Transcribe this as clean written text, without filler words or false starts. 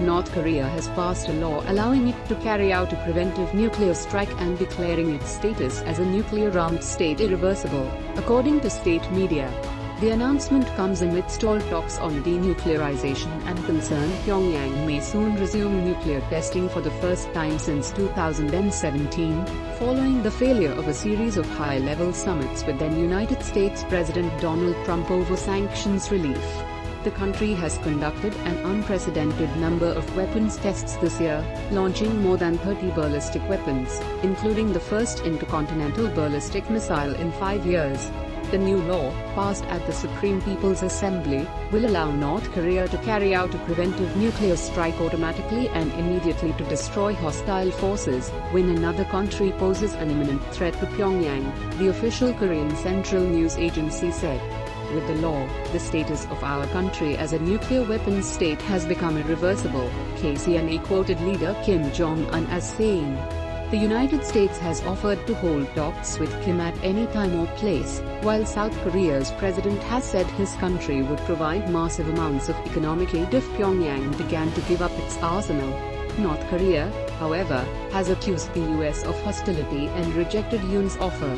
North Korea has passed a law allowing it to carry out a preventive nuclear strike and declaring its status as a nuclear-armed state irreversible, according to state media. The announcement comes amidst all talks on denuclearization and concern Pyongyang may soon resume nuclear testing for the first time since 2017, following the failure of a series of high-level summits with then United States President Donald Trump over sanctions relief. The country has conducted an unprecedented number of weapons tests this year, launching more than 30 ballistic weapons, including the first intercontinental ballistic missile in 5 years. The new law, passed at the Supreme People's Assembly, will allow North Korea to carry out a preventive nuclear strike automatically and immediately to destroy hostile forces when another country poses an imminent threat to Pyongyang, the official Korean Central News Agency said. With the law, the status of our country as a nuclear weapons state has become irreversible, KCNA quoted leader Kim Jong-un as saying. The United States has offered to hold talks with Kim at any time or place, while South Korea's president has said his country would provide massive amounts of economic aid if Pyongyang began to give up its arsenal. North Korea, however, has accused the US of hostility and rejected Yoon's offer.